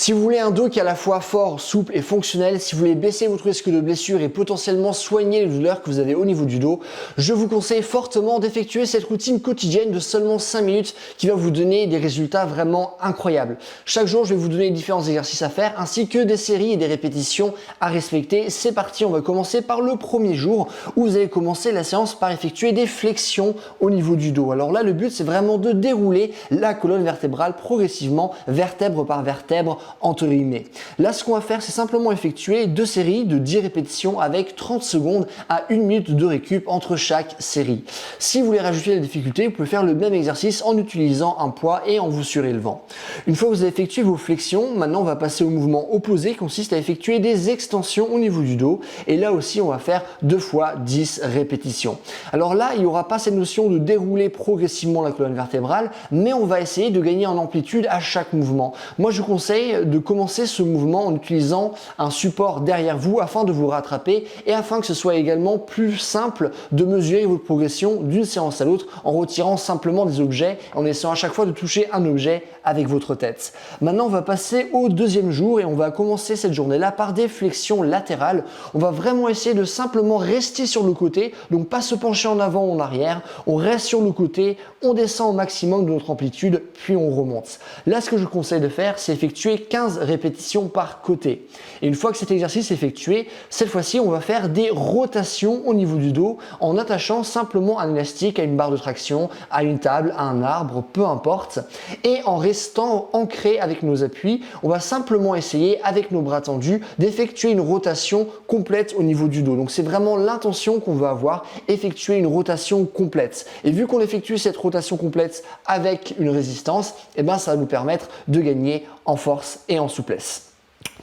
Si vous voulez un dos qui est à la fois fort, souple et fonctionnel, si vous voulez baisser votre risque de blessure et potentiellement soigner les douleurs que vous avez au niveau du dos, je vous conseille fortement d'effectuer cette routine quotidienne de seulement 5 minutes qui va vous donner des résultats vraiment incroyables. Chaque jour, je vais vous donner différents exercices à faire ainsi que des séries et des répétitions à respecter. C'est parti, on va commencer par le premier jour où vous allez commencer la séance par effectuer des flexions au niveau du dos. Alors là, le but, c'est vraiment de dérouler la colonne vertébrale progressivement, vertèbre par vertèbre, entre guillemets. Là, ce qu'on va faire, c'est simplement effectuer 2 séries de 10 répétitions avec 30 secondes à 1 minute de récup entre chaque série. Si vous voulez rajouter la difficulté, vous pouvez faire le même exercice en utilisant un poids et en vous surélevant. Une fois que vous avez effectué vos flexions, maintenant on va passer au mouvement opposé qui consiste à effectuer des extensions au niveau du dos. Et là aussi, on va faire 2 fois 10 répétitions. Alors là, il n'y aura pas cette notion de dérouler progressivement la colonne vertébrale, mais on va essayer de gagner en amplitude à chaque mouvement. Moi, je vous conseille de commencer ce mouvement en utilisant un support derrière vous afin de vous rattraper et afin que ce soit également plus simple de mesurer votre progression d'une séance à l'autre en retirant simplement des objets, en essayant à chaque fois de toucher un objet avec votre tête. Maintenant, on va passer au deuxième jour et on va commencer cette journée-là par des flexions latérales. On va vraiment essayer de simplement rester sur le côté, donc pas se pencher en avant ou en arrière. On reste sur le côté, on descend au maximum de notre amplitude, puis on remonte. Là, ce que je conseille de faire, c'est effectuer 15 répétitions par côté. Et une fois que cet exercice est effectué, cette fois-ci, on va faire des rotations au niveau du dos en attachant simplement un élastique à une barre de traction, à une table, à un arbre, peu importe. Et en restant ancré avec nos appuis, on va simplement essayer avec nos bras tendus d'effectuer une rotation complète au niveau du dos. Donc c'est vraiment l'intention qu'on veut avoir, effectuer une rotation complète. Et vu qu'on effectue cette rotation complète avec une résistance, eh ben ça va nous permettre de gagner en force et en souplesse.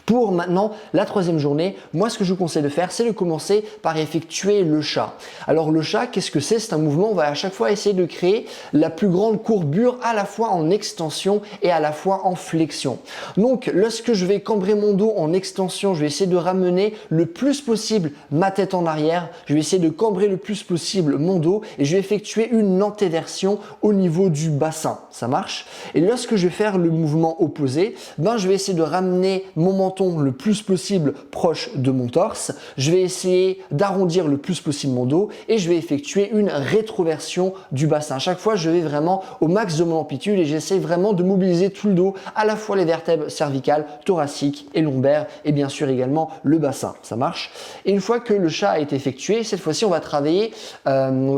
Pour maintenant la troisième journée, moi ce que je vous conseille de faire, c'est de commencer par effectuer le chat. Alors le chat, qu'est-ce que c'est? C'est un mouvement, on va à chaque fois essayer de créer la plus grande courbure à la fois en extension et à la fois en flexion. Donc lorsque je vais cambrer mon dos en extension, je vais essayer de ramener le plus possible ma tête en arrière, je vais essayer de cambrer le plus possible mon dos et je vais effectuer une antéversion au niveau du bassin. Ça marche? Et lorsque je vais faire le mouvement opposé, je vais essayer de ramener mon menton le plus possible proche de mon torse. Je vais essayer d'arrondir le plus possible mon dos et je vais effectuer une rétroversion du bassin. À chaque fois, je vais vraiment au max de mon amplitude et j'essaie vraiment de mobiliser tout le dos, à la fois les vertèbres cervicales, thoraciques et lombaires et bien sûr également le bassin. Ça marche? Et une fois que le chat a été effectué, cette fois-ci, on va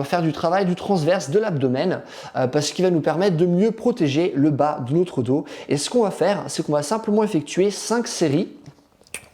faire du travail du transverse de l'abdomen parce qu'il va nous permettre de mieux protéger le bas de notre dos. Et ce qu'on va faire, c'est qu'on va simplement effectuer 5 séries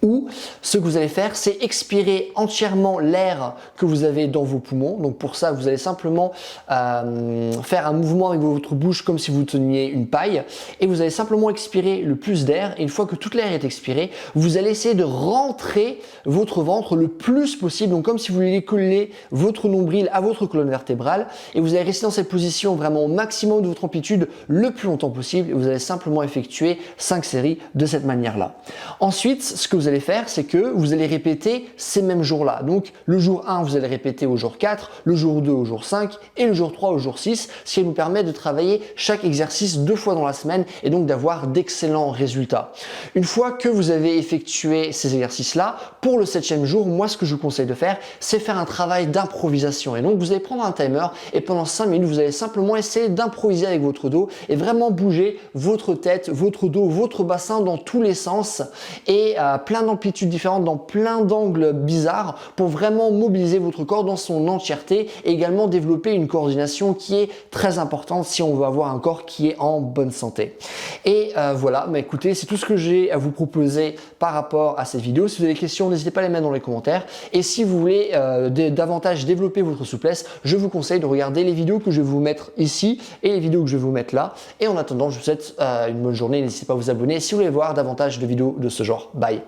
ou ce que vous allez faire, c'est expirer entièrement l'air que vous avez dans vos poumons. Donc pour ça, vous allez simplement faire un mouvement avec votre bouche comme si vous teniez une paille et vous allez simplement expirer le plus d'air. Et une fois que toute l'air est expiré, vous allez essayer de rentrer votre ventre le plus possible. Donc comme si vous vouliez coller votre nombril à votre colonne vertébrale et vous allez rester dans cette position vraiment au maximum de votre amplitude le plus longtemps possible et vous allez simplement effectuer 5 séries de cette manière-là. Ensuite, ce que vous allez faire, c'est que vous allez répéter ces mêmes jours-là. Donc le jour 1, vous allez répéter au jour 4, le jour 2 au jour 5 et le jour 3 au jour 6, ce qui nous permet de travailler chaque exercice 2 fois dans la semaine et donc d'avoir d'excellents résultats. Une fois que vous avez effectué ces exercices-là, pour le 7e jour, moi ce que je vous conseille de faire, c'est faire un travail d'improvisation. Et donc vous allez prendre un timer et pendant 5 minutes, vous allez simplement essayer d'improviser avec votre dos et vraiment bouger votre tête, votre dos, votre bassin dans tous les sens et plein d'amplitudes différentes dans plein d'angles bizarres pour vraiment mobiliser votre corps dans son entièreté et également développer une coordination qui est très importante si on veut avoir un corps qui est en bonne santé. Et voilà, écoutez, c'est tout ce que j'ai à vous proposer par rapport à cette vidéo. Si vous avez des questions, n'hésitez pas à les mettre dans les commentaires. Et si vous voulez davantage développer votre souplesse, je vous conseille de regarder les vidéos que je vais vous mettre ici et les vidéos que je vais vous mettre là. Et en attendant, je vous souhaite une bonne journée. N'hésitez pas à vous abonner si vous voulez voir davantage de vidéos de ce genre. Bye!